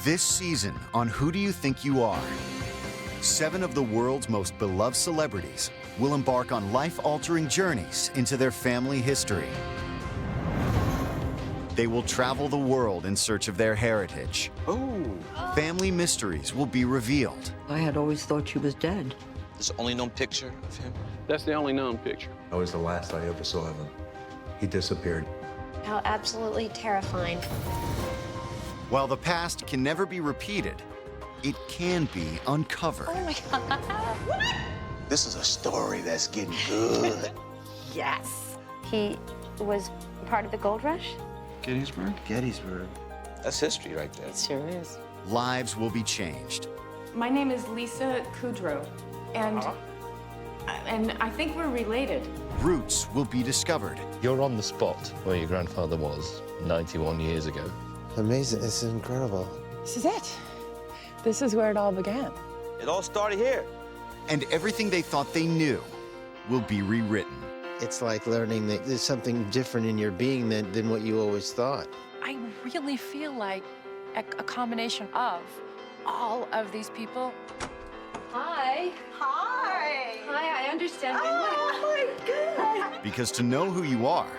This season on Who Do You Think You Are? 7 of the world's most beloved celebrities will embark on life-altering journeys into their family history. They will travel the world in search of their heritage. Family mysteries will be revealed. I had always thought she was dead. There's the only known picture of him. That's the only known picture. That was the last I ever saw of him. He disappeared. How absolutely terrifying. While the past can never be repeated, it can be uncovered. Oh my God. What? This is a story that's getting good. Yes. He was part of the gold rush? Gettysburg? Gettysburg. That's history right there. It sure is. Lives will be changed. My name is Lisa Kudrow, and I think we're related. Roots will be discovered. You're on the spot where your grandfather was 91 years ago. Amazing. It's incredible. This is it. This is where it all began. It all started here. And everything they thought they knew will be rewritten. It's like learning that there's something different in your being than what you always thought. I really feel like a combination of all of these people. Hi. Hi. Hi, I understand. Oh my God. Because to know who you are,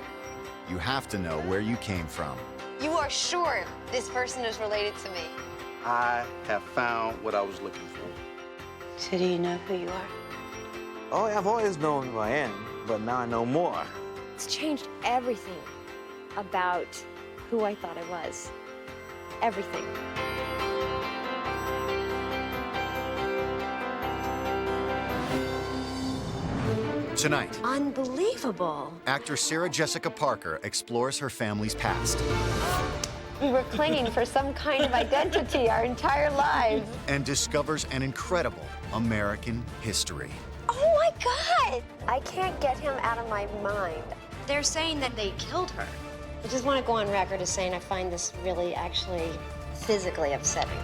you have to know where you came from. You are sure this person is related to me? I have found what I was looking for. So do you know who you are? Oh, I've always known who I am, but now I know more. It's changed everything about who I thought I was. Everything. Tonight, Unbelievable. actor Sarah Jessica Parker explores her family's past We were clinging for some kind of identity our entire lives. and discovers an incredible American history. Oh my God! I can't get him out of my mind. They're saying that they killed her. I just want to go on record as saying I find this really actually physically upsetting.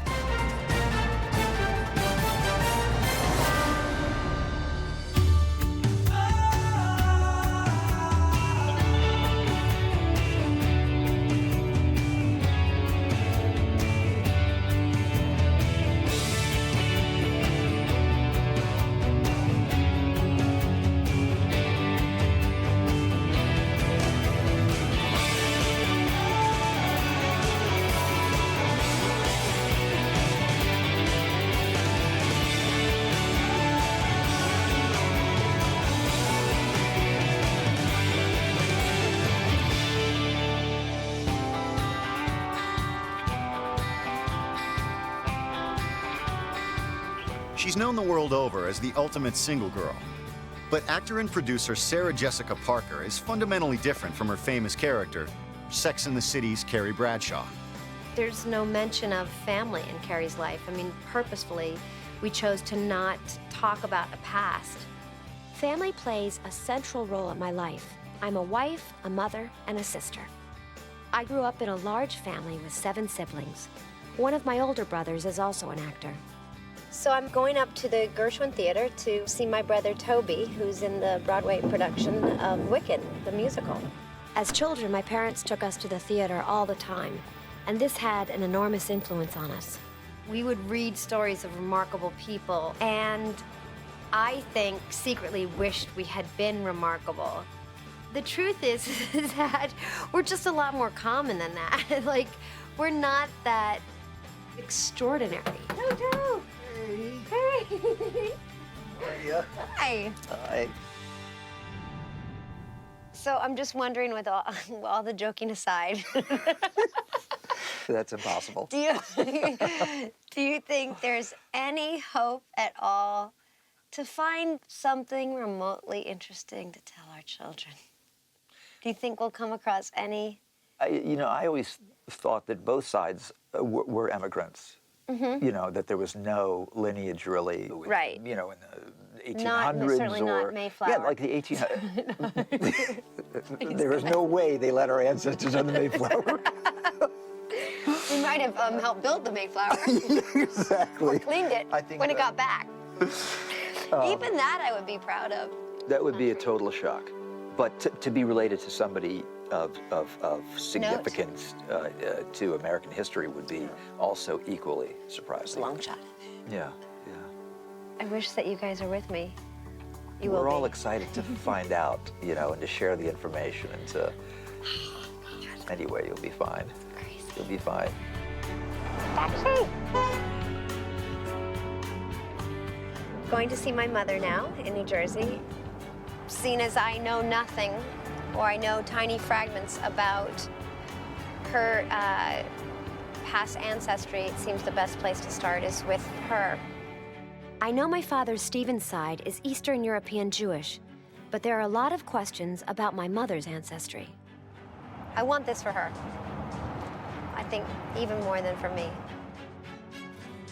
She's known the world over as the ultimate single girl. But actor and producer Sarah Jessica Parker is fundamentally different from her famous character, Sex and the City's Carrie Bradshaw. There's no mention of family in Carrie's life. I mean, purposefully, we chose to not talk about a past. Family plays a central role in my life. I'm a wife, a mother, and a sister. I grew up in a large family with 7 siblings. One of my older brothers is also an actor. So I'm going up to the Gershwin Theater to see my brother Toby, who's in the Broadway production of Wicked, the musical. As children, my parents took us to the theater all the time, and this had an enormous influence on us. We would read stories of remarkable people, and I think secretly wished we had been remarkable. The truth is that we're just a lot more common than that. Like, we're not that extraordinary. No. Hey. How are you? Hi. Hi. So I'm just wondering, with all the joking aside, That's impossible. do you think there's any hope at all to find something remotely interesting to tell our children? Do you think we'll come across any? I always thought that both sides were immigrants. Mm-hmm. That there was no lineage really. Right. In the 1800s Certainly not Mayflower. Yeah, like the 1800s. There was no way they let our ancestors on the Mayflower. We might have helped build the Mayflower. Exactly. Or cleaned it when it got back. Even that I would be proud of. That would be a total shock. But to be related to somebody of significance to American history would be also equally surprising. Long shot. Yeah, yeah. I wish that you guys are with me. You We're will all be. excited to find out, you know, and to share the information and to. Anyway, you'll be fine. You'll be fine. Going to see my mother now in New Jersey. Seeing as I know nothing, or I know tiny fragments about her past ancestry, it seems the best place to start is with her. I know my father's Stephen's side is Eastern European Jewish, but there are a lot of questions about my mother's ancestry. I want this for her. I think even more than for me.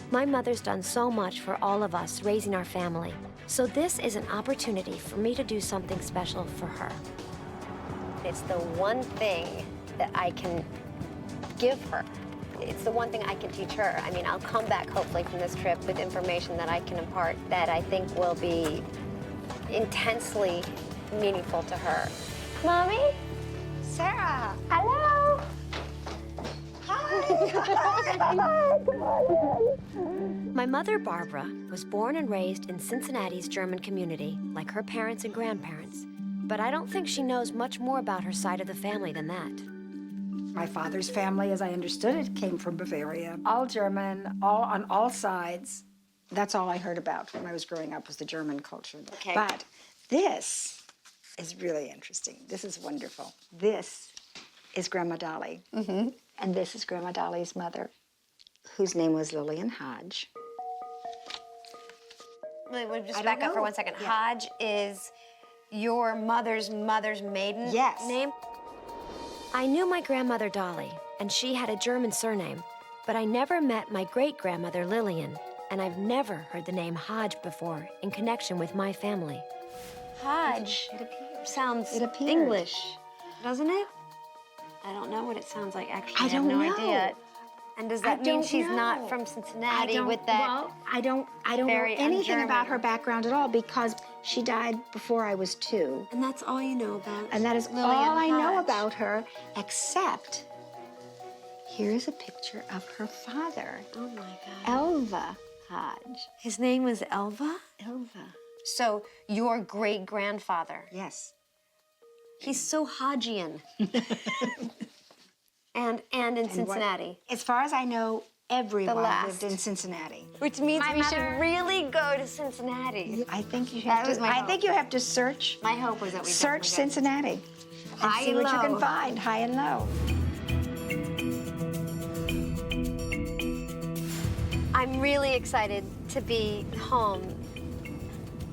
My mother's done so much for all of us raising our family, so this is an opportunity for me to do something special for her. It's the one thing that I can give her. It's the one thing I can teach her. I mean, I'll come back hopefully from this trip with information that I can impart that I think will be intensely meaningful to her. Mommy? Sarah? Hello? My mother, Barbara, was born and raised in Cincinnati's German community, like her parents and grandparents. But I don't think she knows much more about her side of the family than that. My father's family, as I understood it, came from Bavaria. All German, all on all sides. That's all I heard about when I was growing up, was the German culture. Okay. But this is really interesting. This is wonderful. This is Grandma Dolly. Mm-hmm. And this is Grandma Dolly's mother, whose name was Lillian Hodge. We'll just back up for 1 second. Yeah. Hodge is your mother's maiden name? I knew my grandmother Dolly, and she had a German surname, but I never met my great-grandmother Lillian, and I've never heard the name Hodge before in connection with my family. Hodge sounds English, doesn't it? I don't know what it sounds like, actually. I have no idea. And does that mean she's not from Cincinnati with that? Well, I don't know anything about her background at all because she died before I was 2. And that's all you know about And that is Lillian all I know Hodge. about her, except here's a picture of her father. Oh my God. Elva Hodge. His name was Elva? Elva. So your great-grandfather. Yes. He's so Hodgian. and in Cincinnati. As far as I know, everyone last. lived in Cincinnati. Which means we should really go to Cincinnati. I think you have to. I think you have to search. My hope was that we search Cincinnati and High see and what you can low. find, high and low. I'm really excited to be home.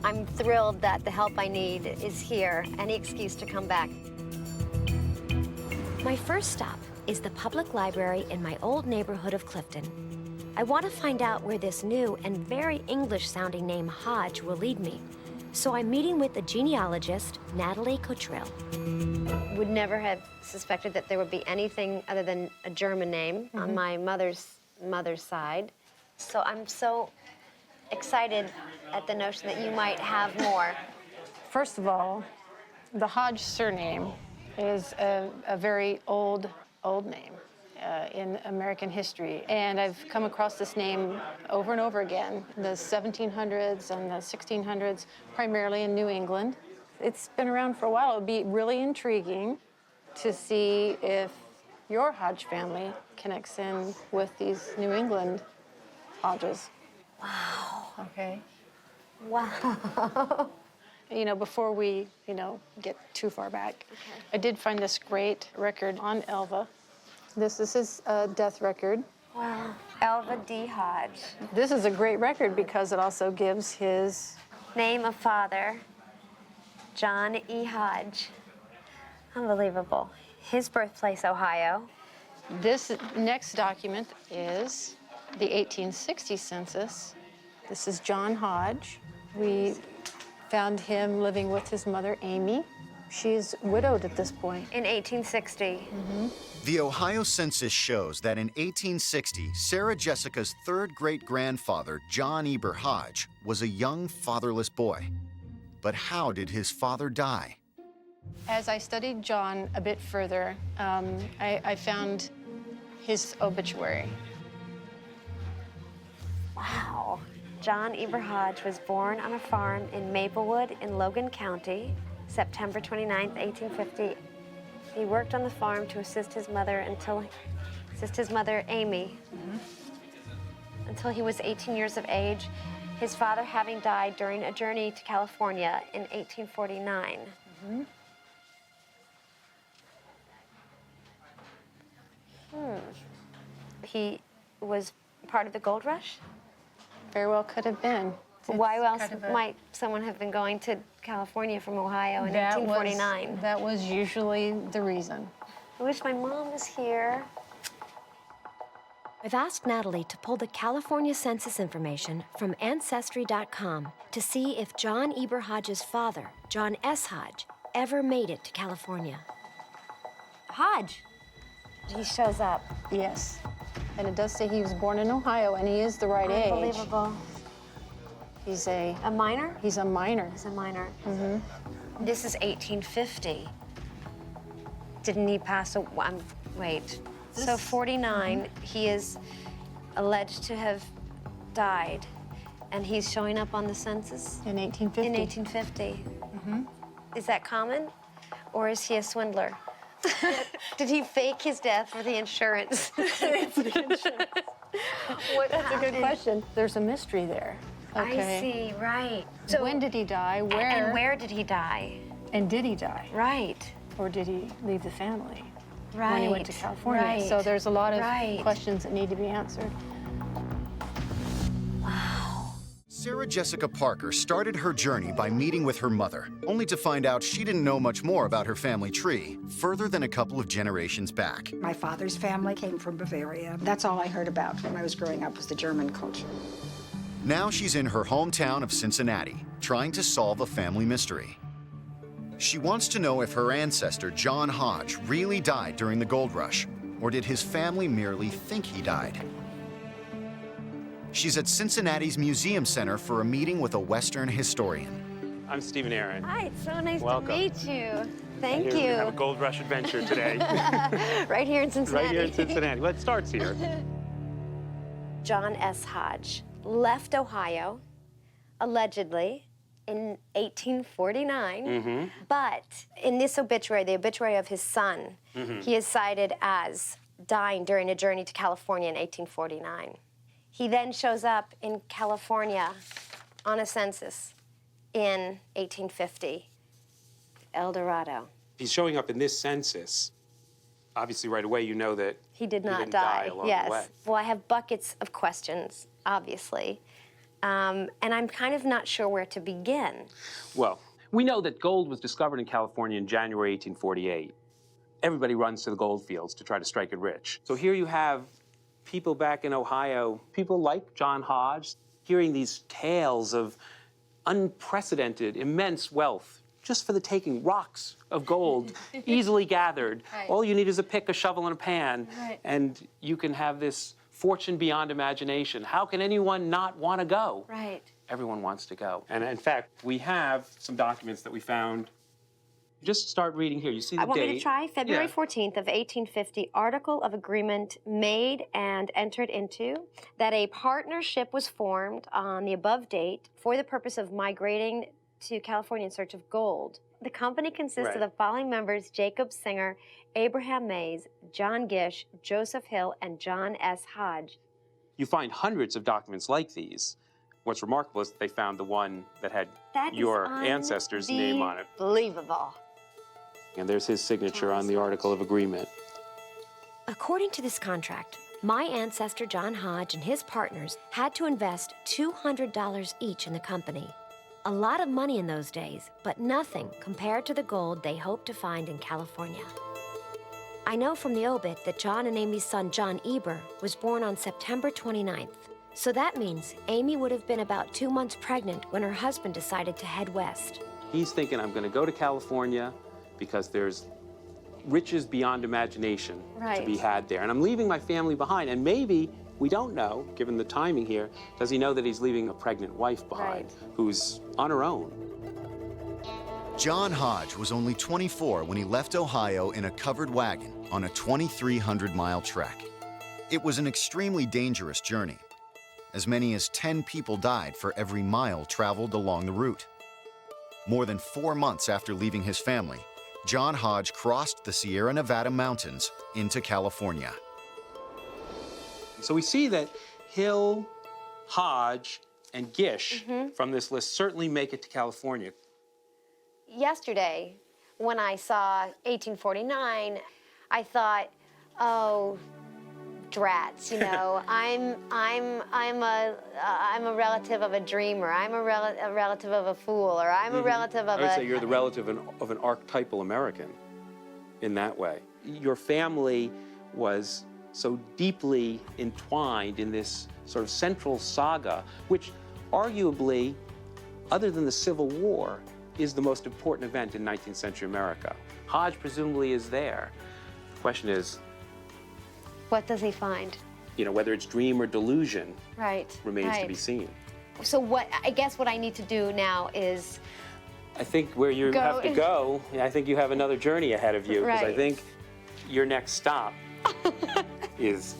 I'm thrilled that the help I need is here. Any excuse to come back. My first stop is the public library in my old neighborhood of Clifton. I want to find out where this new and very English-sounding name Hodge will lead me. So I'm meeting with the genealogist, Natalie Cottrill. Would never have suspected that there would be anything other than a German name on my mother's side. So I'm so excited at the notion that you might have more. First of all, the Hodge surname is a very old name in American history. And I've come across this name over and over again in the 1700s and the 1600s, primarily in New England. It's been around for a while. It would be really intriguing to see if your Hodge family connects in with these New England Hodges. Wow. Okay. Wow. You know, before we, get too far back, I did find this great record on Elva. This is his death record. Wow. Elva D. Hodge. This is a great record because it also gives his name of father, John E. Hodge. Unbelievable. His birthplace, Ohio. This next document is the 1860 census. This is John Hodge. We found him living with his mother, Amy. She's widowed at this point. In 1860. Mm-hmm. The Ohio census shows that in 1860, Sarah Jessica's third great-grandfather, John Eber Hodge, was a young fatherless boy. But how did his father die? As I studied John a bit further, I found his obituary. Wow. John Eber Hodge was born on a farm in Maplewood in Logan County, September 29, 1850. He worked on the farm to assist his mother, Amy, until he was 18 years of age, his father having died during a journey to California in 1849. He was part of the gold rush? Very well could have been. Why else might someone have been going to California from Ohio in 1849? That was usually the reason. I wish my mom was here. I've asked Natalie to pull the California census information from ancestry.com to see if John Eber Hodge's father, John S. Hodge, ever made it to California. Hodge! He shows up. Yes. And it does say he was born in Ohio, and he is the right age. Unbelievable. He's a minor? He's a minor. He's a minor. This is 1850. Didn't he pass away? Wait. So 49, he is alleged to have died, and he's showing up on the census? In 1850. In 1850. Is that common, or is he a swindler? Did he fake his death for the insurance? That's a good question. There's a mystery there. Okay. I see, right. So when did he die? Where? And where did he die? And did he die? Right. Or did he leave the family? Right. When he went to California. Right. So there's a lot of Right. questions that need to be answered. Sarah Jessica Parker started her journey by meeting with her mother, only to find out she didn't know much more about her family tree, further than a couple of generations back. My father's family came from Bavaria. That's all I heard about when I was growing up was the German culture. Now she's in her hometown of Cincinnati, trying to solve a family mystery. She wants to know if her ancestor, John Hodge, really died during the gold rush, or did his family merely think he died? She's at Cincinnati's Museum Center for a meeting with a Western historian. I'm Stephen Aaron. Hi, it's so nice Welcome. to meet you. Thank Here you. We have a gold rush adventure today. Right here in Cincinnati. Right here in Cincinnati. Well, it starts here. John S. Hodge left Ohio, allegedly, in 1849. But in this obituary, the obituary of his son, he is cited as dying during a journey to California in 1849. He then shows up in California on a census in 1850, El Dorado. He's showing up in this census. Obviously, right away, you know that He did not didn't die. along Yes. the way. Well, I have buckets of questions, obviously. And I'm kind of not sure where to begin. Well, we know that gold was discovered in California in January 1848. Everybody runs to the gold fields to try to strike it rich. So here you have people back in Ohio, people like John Hodge, hearing these tales of unprecedented, immense wealth, just for the taking, rocks of gold, easily gathered. Right. All you need is a pick, a shovel, and a pan, Right. and you can have this fortune beyond imagination. How can anyone not want to go? Right. Everyone wants to go. And in fact, we have some documents that we found. Just start reading here. You see the I want date. me to try February Yeah. 14th of 1850, article of agreement made and entered into that a partnership was formed on the above date for the purpose of migrating to California in search of gold. The company consists of Right. the following members: Jacob Singer, Abraham Mays, John Gish, Joseph Hill, and John S. Hodge. You find hundreds of documents like these. What's remarkable is that they found the one that had That is your ancestor's name on it. Unbelievable. And there's his signature on the article of agreement. According to this contract, my ancestor John Hodge and his partners had to invest $200 each in the company. A lot of money in those days, but nothing compared to the gold they hoped to find in California. I know from the obit that John and Amy's son John Eber was born on September 29th. So that means Amy would have been about 2 months pregnant when her husband decided to head west. He's thinking, I'm going to go to California because there's riches beyond imagination to be Right. had there. And I'm leaving my family behind. And maybe, we don't know, given the timing here, does he know that he's leaving a pregnant wife behind who's on her own? John Hodge was only 24 when he left Ohio in a covered wagon on a 2,300-mile trek. It was an extremely dangerous journey. As many as 10 people died for every mile traveled along the route. More than 4 months after leaving his family, John Hodge crossed the Sierra Nevada mountains into California. So we see that Hill, Hodge, and Gish from this list certainly make it to California. Yesterday, when I saw 1849, I thought, oh, drats, you know, I'm a relative of a dreamer. I'm a relative of a fool, or I'm a relative of I would say you're the relative of an archetypal American in that way. Your family was so deeply entwined in this sort of central saga, which arguably, other than the Civil War, is the most important event in 19th century America. Hodge presumably is there. The question is, what does he find? You know, whether it's dream or delusion remains to be seen. So I guess what I need to do now is... I think where you have to go, I think you have another journey ahead of you. Because I think your next stop is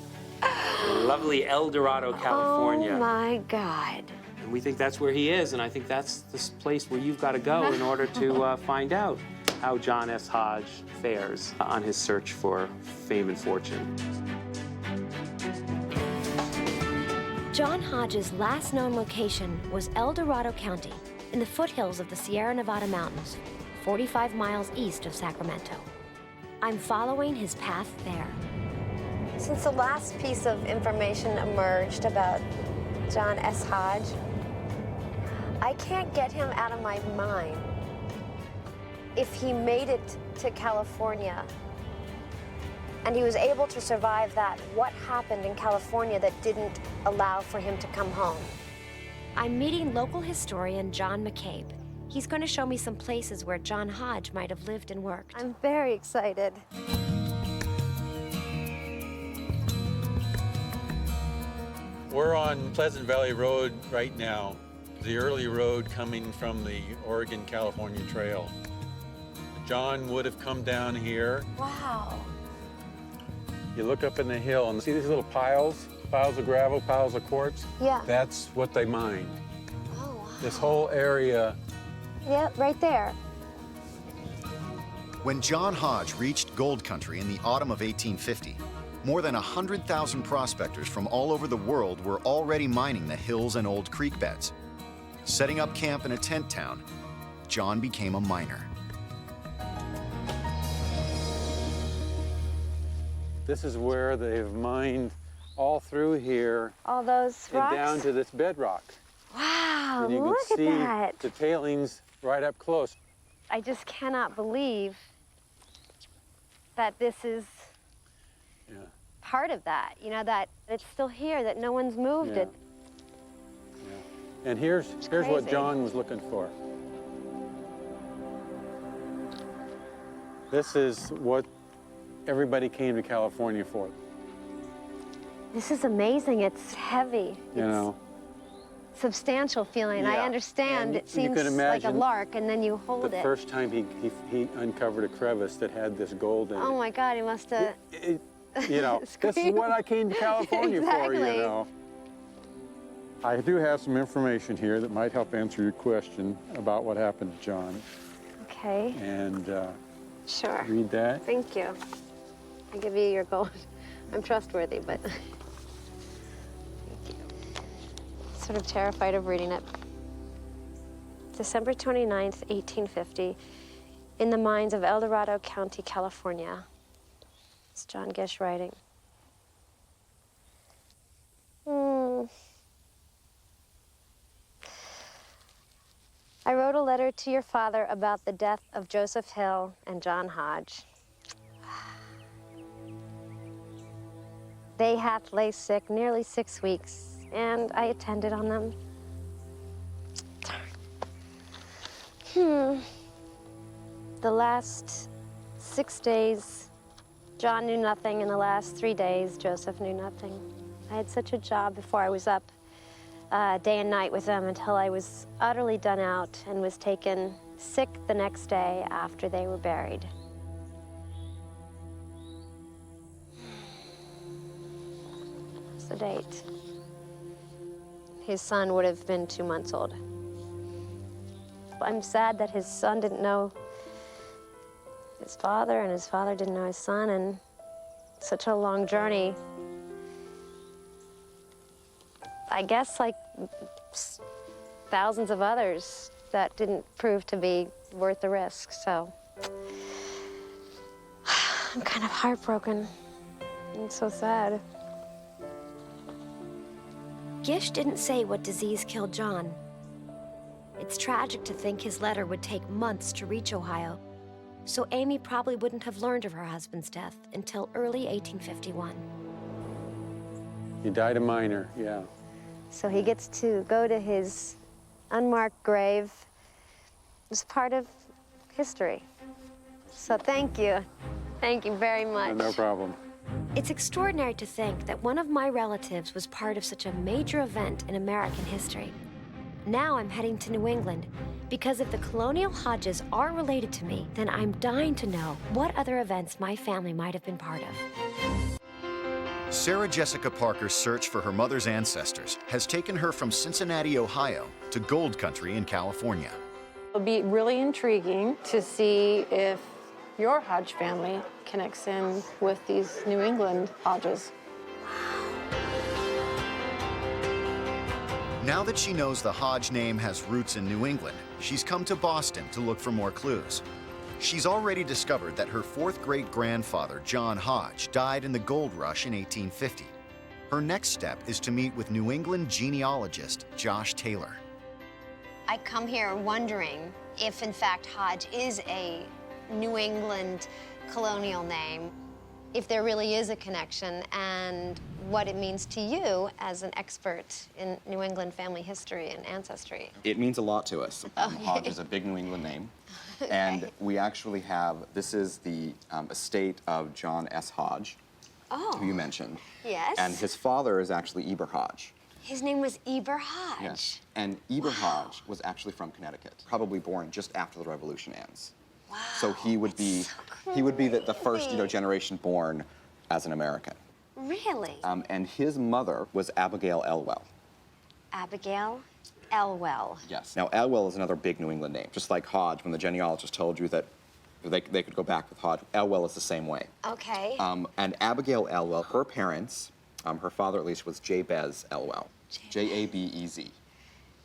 lovely El Dorado, California. Oh my God. And we think that's where he is, and I think that's the place where you've got to go in order to find out how John S. Hodge fares on his search for fame and fortune. John Hodge's last known location was El Dorado County, in the foothills of the Sierra Nevada mountains, 45 miles east of Sacramento. I'm following his path there. Since the last piece of information emerged about John S. Hodge, I can't get him out of my mind. If he made it to California and he was able to survive that, what happened in California that didn't allow for him to come home? I'm meeting local historian John McCabe. He's going to show me some places where John Hodge might have lived and worked. I'm very excited. We're on Pleasant Valley Road right now, the early road coming from the Oregon-California Trail. John would have come down here. Wow. You look up in the hill and see these little piles of gravel, piles of quartz? Yeah. That's what they mined. Oh, wow. This whole area. Yeah, right there. When John Hodge reached gold country in the autumn of 1850, more than 100,000 prospectors from all over the world were already mining the hills and old creek beds. Setting up camp in a tent town, John became a miner. This is where they've mined all through here. All those rocks? And down to this bedrock. Wow, and you look can see at that. the tailings right up close. I just cannot believe that this is part of that, you know, that it's still here, that no one's moved it. Yeah. And here's what John was looking for. This is what everybody came to California for. This is amazing. It's heavy. You know. Substantial feeling. I understand. And it seems like a lark, and then you hold it. The first time he uncovered a crevice that had this gold in it. Oh my God, he must have. You know, this is what I came to California for, you know. I do have some information here that might help answer your question about what happened to John. Okay. And sure. Read that. Thank you. I give you your gold. I'm trustworthy, but thank you. Sort of terrified of reading it. December 29th, 1850, in the mines of El Dorado County, California. It's John Gish writing. I wrote a letter to your father about the death of Joseph Hill and John Hodge. They hath lay sick nearly 6 weeks, and I attended on them. The last 6 days, John knew nothing. In the last 3 days, Joseph knew nothing. I had such a job before I was up day and night with them until I was utterly done out and was taken sick the next day after they were buried. What's the date? His son would have been 2 months old. I'm sad that his son didn't know his father, and his father didn't know his son, and such a long journey. I guess like thousands of others that didn't prove to be worth the risk, so I'm kind of heartbroken and so sad. Gish didn't say what disease killed John. It's tragic to think his letter would take months to reach Ohio, so Amy probably wouldn't have learned of her husband's death until early 1851. He died a minor, yeah. So he gets to go to his unmarked grave. It's part of history. So thank you. Thank you very much. No problem. It's extraordinary to think that one of my relatives was part of such a major event in American history. Now I'm heading to New England, because if the Colonial Hodges are related to me, then I'm dying to know what other events my family might have been part of. Sarah Jessica Parker's search for her mother's ancestors has taken her from Cincinnati, Ohio, to gold country in California. It'll be really intriguing to see if your Hodge family connects in with these New England Hodges. Now that she knows the Hodge name has roots in New England, she's come to Boston to look for more clues. She's already discovered that her fourth great-grandfather, John Hodge, died in the gold rush in 1850. Her next step is to meet with New England genealogist Josh Taylor. I come here wondering if, in fact, Hodge is a New England colonial name, if there really is a connection, and what it means to you as an expert in New England family history and ancestry. It means a lot to us. Hodge is a big New England name. Okay. And we actually have, this is the estate of John S. Hodge, who you mentioned. Yes. And his father is actually Eber Hodge. His name was Eber Hodge. Yes. And Eber Hodge was actually from Connecticut, probably born just after the Revolution ends. Wow. So he would be, the first generation born as an American. Really? And his mother was Abigail Elwell. Abigail Elwell. Yes. Now, Elwell is another big New England name. Just like Hodge, when the genealogist told you that they could go back with Hodge, Elwell is the same way. Okay. And Abigail Elwell, her parents, her father at least, was Jabez Elwell. J-A-B-E-Z.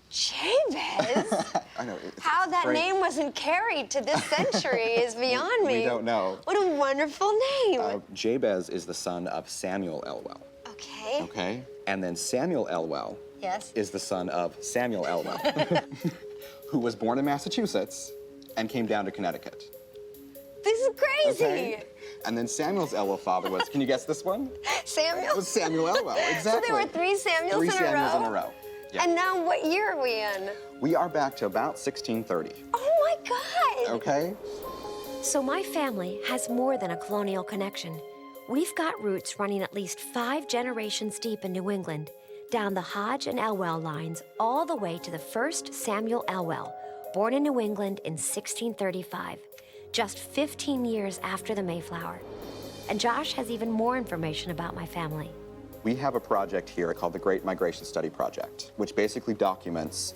Jabez? I know. How that name wasn't carried to this century is beyond me. We don't know. What a wonderful name. Jabez is the son of Samuel Elwell. Okay. Okay? And then Samuel Elwell is the son of Samuel Elwell, who was born in Massachusetts and came down to Connecticut. This is crazy. Okay? And then Samuel's Elwell father was, can you guess this one? Samuel? It was Samuel Elwell, exactly. So there were three Samuels in a row? 3 Samuels in a row. Yeah. And now what year are we in? We are back to about 1630. Oh my God! Okay. So my family has more than a colonial connection. We've got roots running at least 5 generations deep in New England, down the Hodge and Elwell lines, all the way to the first Samuel Elwell, born in New England in 1635, just 15 years after the Mayflower. And Josh has even more information about my family. We have a project here called the Great Migration Study Project, which basically documents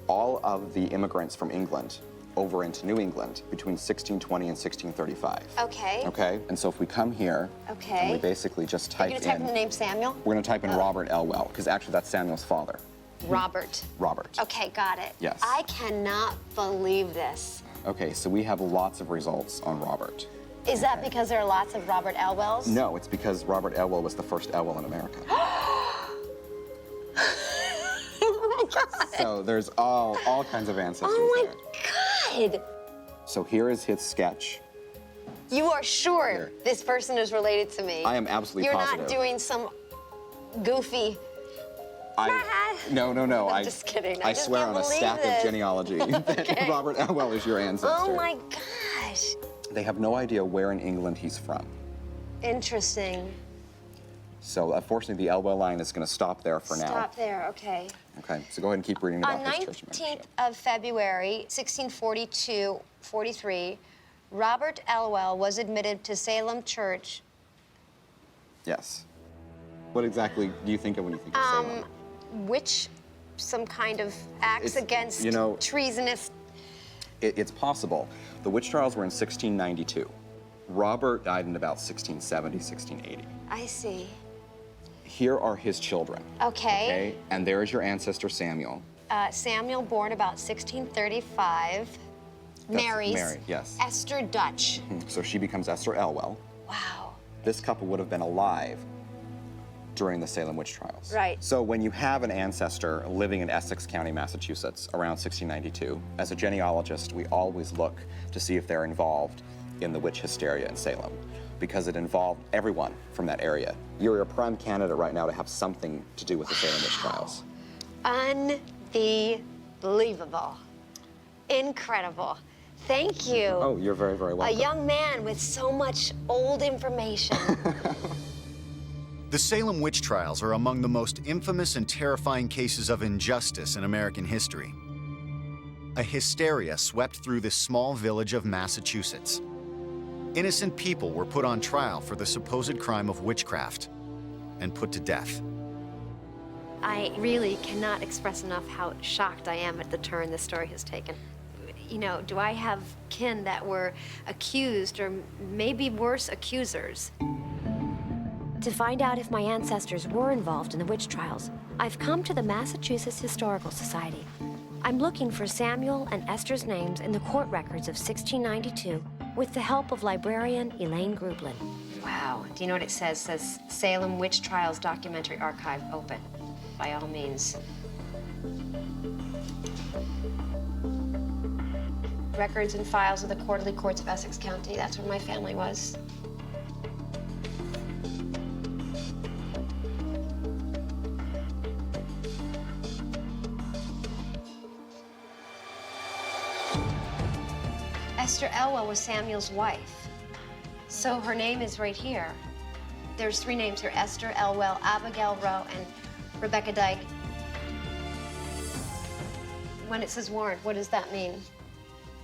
all of the immigrants from England over into New England between 1620 and 1635. Okay. Okay? And so if we come here, and we basically just type in... You're going to type in the name Samuel? We're going to type in Robert Elwell, because actually that's Samuel's father. Robert. Robert. Okay, got it. Yes. I cannot believe this. Okay, so we have lots of results on Robert. Is that because there are lots of Robert Elwells? No, it's because Robert Elwell was the first Elwell in America. Oh my God. So there's all kinds of ancestors there. Oh my God. So here is his sketch. You are sure this person is related to me? I am absolutely positive. You're not doing some goofy... No. I'm just kidding. I swear on a stack of genealogy that Robert Elwell is your ancestor. Oh my gosh. They have no idea where in England he's from. Interesting. So unfortunately, the Elwell line is going to stop there for now. Stop there, okay. Okay, so go ahead and keep reading about On his church membership. 19th of February, 1642-43, Robert Elwell was admitted to Salem Church. Yes. What exactly do you think of when you think of Salem? Which some kind of acts against treasonous. It's possible. The witch trials were in 1692. Robert died in about 1670, 1680. I see. Here are his children. Okay. And there is your ancestor, Samuel. Samuel, born about 1635. Marries. Mary, yes. Esther Dutch. So she becomes Esther Elwell. Wow. This couple would have been alive during the Salem witch trials. Right. So when you have an ancestor living in Essex County, Massachusetts, around 1692, as a genealogist, we always look to see if they're involved in the witch hysteria in Salem, because it involved everyone from that area. You're a prime candidate right now to have something to do with the Salem witch trials. Unbelievable. Incredible. Thank you. Oh, you're very, very welcome. A young man with so much old information. The Salem witch trials are among the most infamous and terrifying cases of injustice in American history. A hysteria swept through this small village of Massachusetts. Innocent people were put on trial for the supposed crime of witchcraft and put to death. I really cannot express enough how shocked I am at the turn this story has taken. You know, do I have kin that were accused, or maybe worse, accusers? To find out if my ancestors were involved in the witch trials, I've come to the Massachusetts Historical Society. I'm looking for Samuel and Esther's names in the court records of 1692 with the help of librarian Elaine Grublin. Wow, do you know what it says? It says Salem Witch Trials Documentary Archive open. By all means. Records and files of the quarterly courts of Essex County. That's where my family was. Esther Elwell was Samuel's wife. So her name is right here. There's 3 names here: Esther Elwell, Abigail Rowe, and Rebecca Dyke. When it says warrant, what does that mean?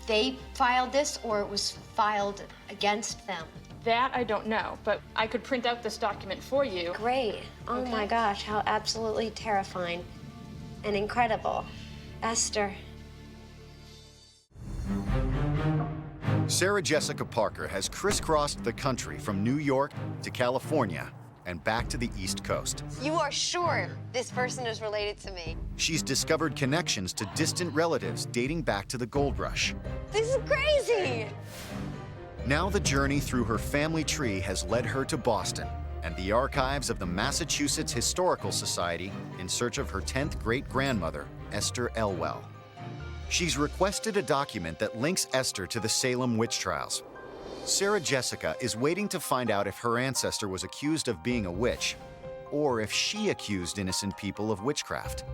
They filed this, or it was filed against them? That I don't know, but I could print out this document for you. Great. Oh my gosh, how absolutely terrifying and incredible. Esther. Sarah Jessica Parker has crisscrossed the country from New York to California and back to the East Coast. You are sure this person is related to me? She's discovered connections to distant relatives dating back to the gold rush. This is crazy! Now the journey through her family tree has led her to Boston and the archives of the Massachusetts Historical Society in search of her 10th great-grandmother, Esther Elwell. She's requested a document that links Esther to the Salem witch trials. Sarah Jessica is waiting to find out if her ancestor was accused of being a witch, or if she accused innocent people of witchcraft.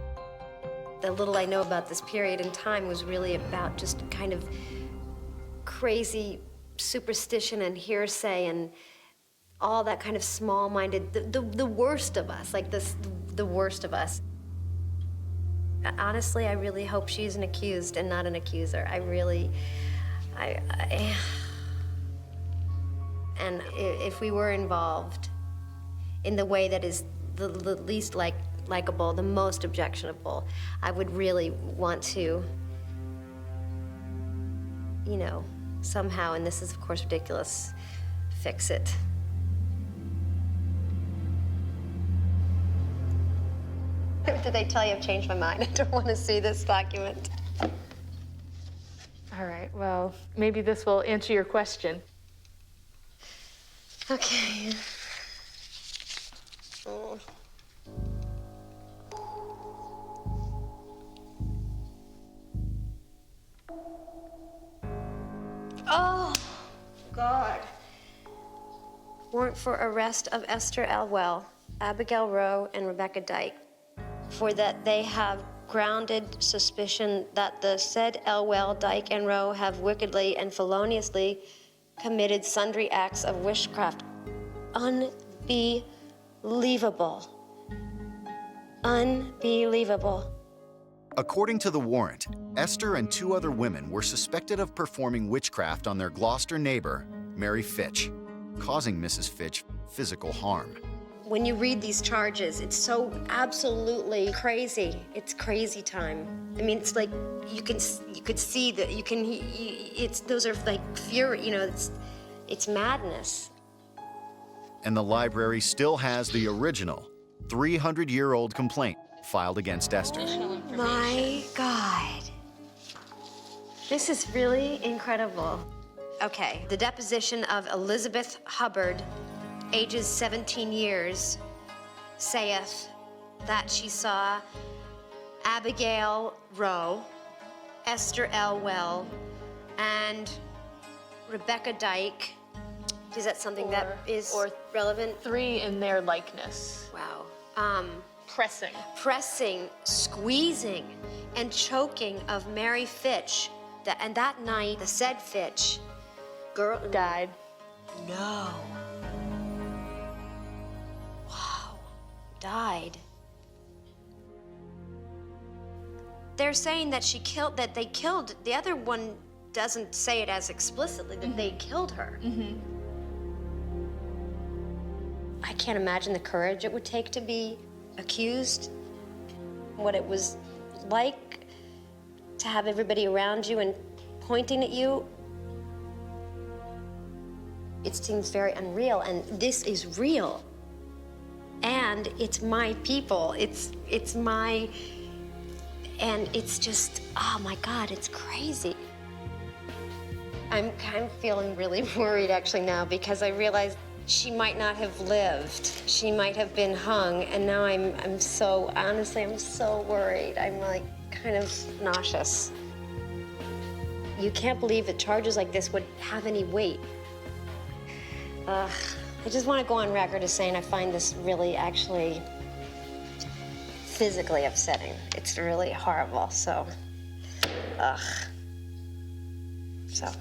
The little I know about this period in time was really about just kind of crazy superstition and hearsay and all that kind of small-minded, the worst of us, like the worst of us. Honestly, I really hope she's an accused and not an accuser. And if we were involved in the way that is the least likable, the most objectionable, I would really want to, you know, somehow, and this is of course ridiculous, fix it. Did they tell you I've changed my mind? I don't want to see this document. All right, well, maybe this will answer your question. Okay. Oh. Oh, God. Warrant for arrest of Esther Elwell, Abigail Rowe, and Rebecca Dyke, for that they have grounded suspicion that the said Elwell, Dyke, and Rowe have wickedly and feloniously committed sundry acts of witchcraft. Unbelievable. Unbelievable. Unbelievable. According to the warrant, Esther and 2 other women were suspected of performing witchcraft on their Gloucester neighbor, Mary Fitch, causing Mrs. Fitch physical harm. When you read these charges, it's so absolutely crazy. It's crazy time. I mean, it's like you could see that those are like fury, you know, it's madness. And the library still has the original 300-year-old complaint filed against Esther. My God. This is really incredible. Okay, the deposition of Elizabeth Hubbard, ages 17 years, saith that she saw Abigail Rowe, Esther Elwell, and Rebecca Dyke. Is that something that is relevant? 3 in their likeness. Wow. Pressing, squeezing, and choking of Mary Fitch. And that night, the said Fitch girl died. No. Wow. Died. They're saying that they killed, the other one doesn't say it as explicitly, that they killed her. I can't imagine the courage it would take to be accused, what it was like to have everybody around you and pointing at you. It seems very unreal, and this is real. And it's my people, it's my, and it's just, oh my God, it's crazy. I'm kind of feeling really worried actually now, because I realize she might not have lived. She might have been hung, and now I'm so, honestly, I'm so worried. I'm like kind of nauseous. You can't believe that charges like this would have any weight. I just want to go on record as saying I find this really actually physically upsetting. It's really horrible, so, so.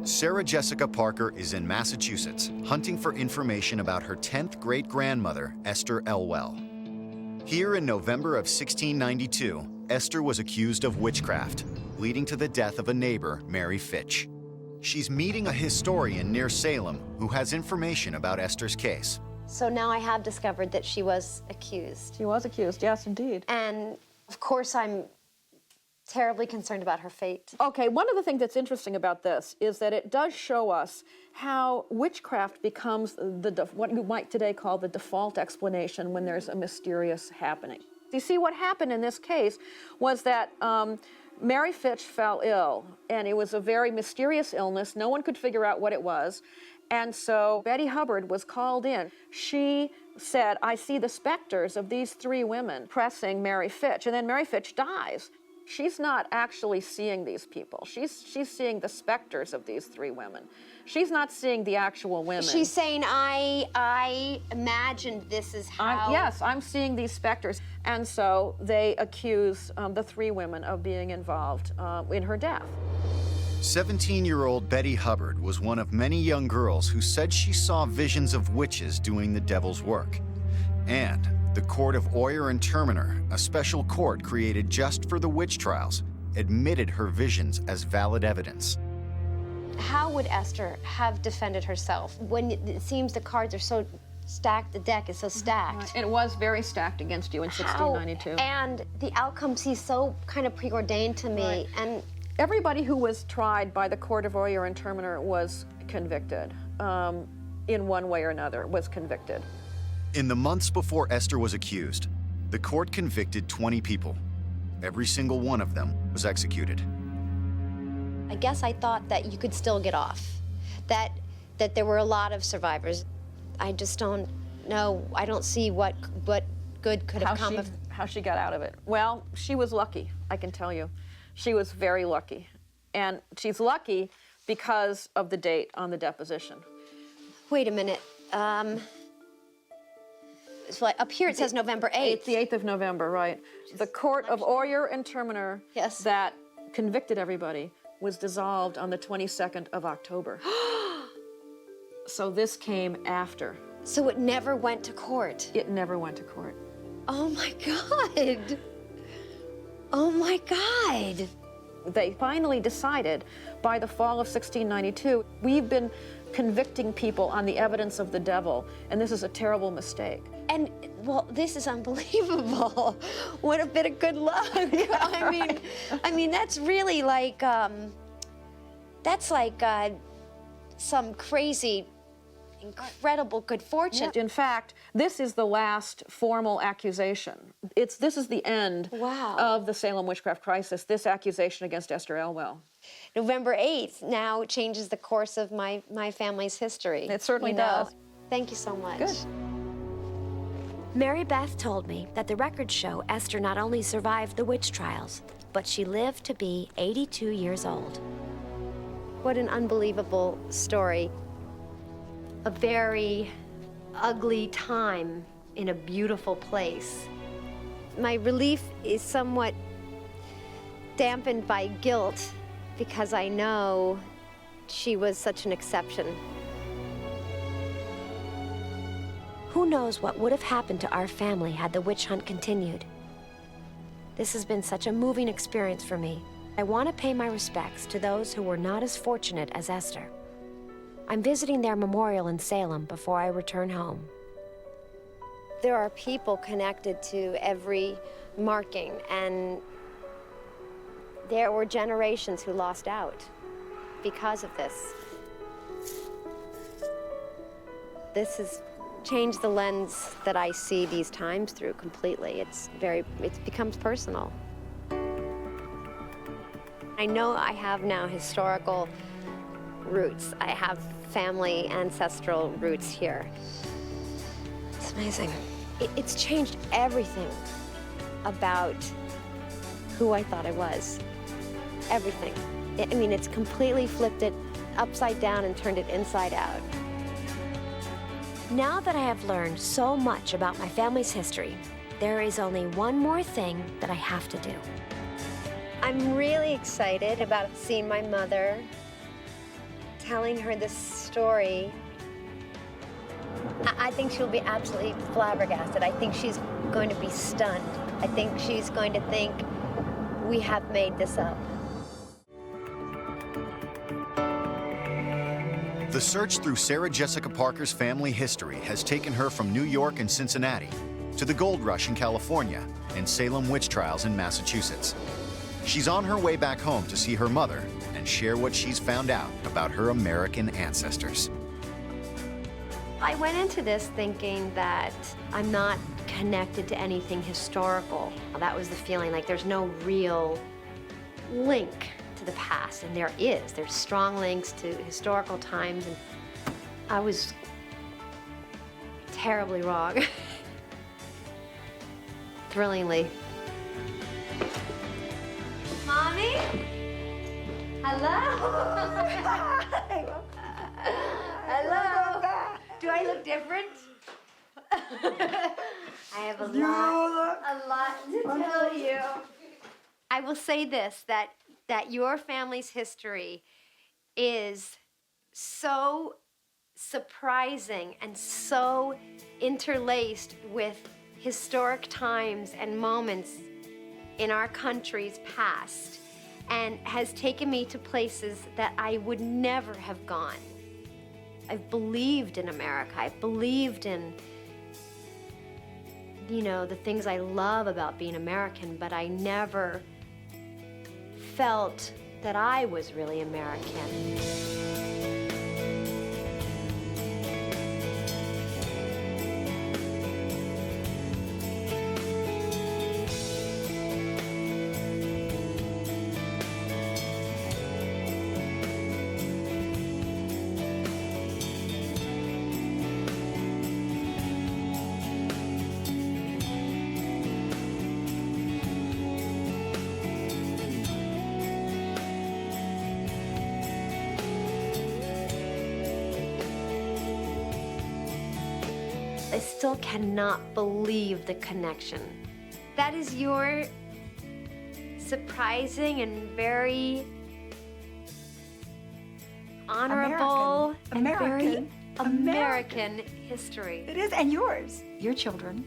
Sarah Jessica Parker is in Massachusetts, hunting for information about her 10th great-grandmother, Esther Elwell. Here in November of 1692, Esther was accused of witchcraft, leading to the death of a neighbor, Mary Fitch. She's meeting a historian near Salem who has information about Esther's case. So now I have discovered that she was accused. She was accused, yes, indeed. And of course, I'm terribly concerned about her fate. Okay, one of the things that's interesting about this is that it does show us how witchcraft becomes what you might today call the default explanation when there's a mysterious happening. You see, what happened in this case was that Mary Fitch fell ill, and it was a very mysterious illness. No one could figure out what it was. And so Betty Hubbard was called in. She said, I see the specters of these 3 women pressing Mary Fitch, and then Mary Fitch dies. She's not actually seeing these people. She's seeing the specters of these 3 women. She's not seeing the actual women. She's saying, I imagined this is how... Yes, I'm seeing these specters. And so they accuse the 3 women of being involved in her death. 17-year-old Betty Hubbard was one of many young girls who said she saw visions of witches doing the devil's work. And the Court of Oyer and Terminer, a special court created just for the witch trials, admitted her visions as valid evidence. How would Esther have defended herself when it seems the cards are so stacked, the deck is so stacked? It was very stacked against you in 1692. And the outcome seems so kind of preordained to me. Right. And everybody who was tried by the Court of Oyer and Terminer was convicted. In one way or another, was convicted. In the months before Esther was accused, the court convicted 20 people. Every single one of them was executed. I guess I thought that you could still get off, that there were a lot of survivors. I just don't know. I don't see what good could have come of how she got out of it. Well, she was lucky, I can tell you. She was very lucky. And she's lucky because of the date on the deposition. Wait a minute. So up here it says November 8th. It's the 8th of November, right. The Court of Oyer and Terminer that convicted everybody was dissolved on the 22nd of October. So this came after. So it never went to court? It never went to court. Oh my God. Oh my God. They finally decided by the fall of 1692, we've been convicting people on the evidence of the devil, and this is a terrible mistake. And, well, this is unbelievable. What a bit of good luck. I mean, that's really like, some crazy, incredible good fortune. In fact, this is the last formal accusation. This is the end of the Salem witchcraft crisis, this accusation against Esther Elwell. November 8th now changes the course of my family's history. It certainly does. Thank you so much. Good. Mary Beth told me that the records show Esther not only survived the witch trials, but she lived to be 82 years old. What an unbelievable story. A very ugly time in a beautiful place. My relief is somewhat dampened by guilt because I know she was such an exception. Who knows what would have happened to our family had the witch hunt continued? This has been such a moving experience for me. I want to pay my respects to those who were not as fortunate as Esther. I'm visiting their memorial in Salem before I return home. There are people connected to every marking, and there were generations who lost out because of this. This has changed the lens that I see these times through completely. It becomes personal. I know I have now historical roots. I have family ancestral roots here. It's amazing. It's changed everything about who I thought I was. Everything. I mean, it's completely flipped it upside down and turned it inside out. Now that I have learned so much about my family's history, there is only one more thing that I have to do. I'm really excited about seeing my mother, telling her this story. I think she'll be absolutely flabbergasted. I think she's going to be stunned. I think she's going to think we have made this up. The search through Sarah Jessica Parker's family history has taken her from New York and Cincinnati to the gold rush in California and Salem witch trials in Massachusetts. She's on her way back home to see her mother and share what she's found out about her American ancestors. I went into this thinking that I'm not connected to anything historical. That was the feeling, like there's no real link to the past, and there's strong links to historical times, and I was terribly wrong. Thrillingly. Mommy? Hello? Hello? Do I look different? I have a lot to tell you. I will say this, that your family's history is so surprising and so interlaced with historic times and moments in our country's past, and has taken me to places that I would never have gone. I've believed in America. I've believed in, the things I love about being American, but I never felt that I was really American. I still cannot believe the connection. That is your surprising and very honorable and very American history. It is, and yours. Your children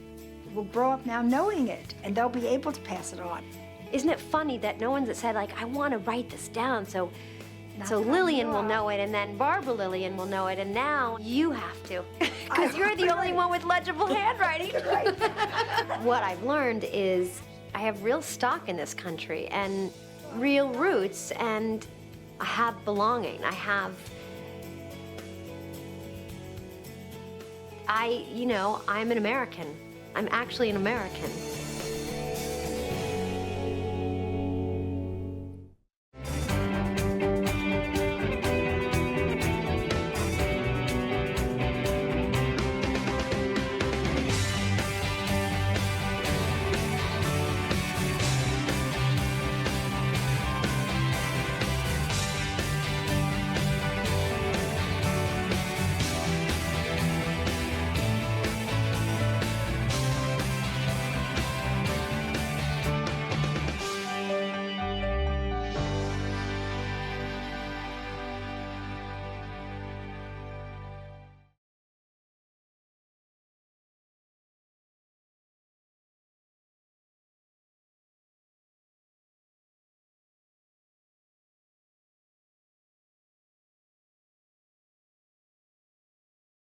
will grow up now knowing it, and they'll be able to pass it on. Isn't it funny that no one's said, like, I want to write this down so Lillian will know it, and then Barbara Lillian will know it, and now you have to, because you're the only one with legible handwriting. What I've learned is I have real stock in this country and real roots, and I have belonging. I'm an American. I'm actually an American.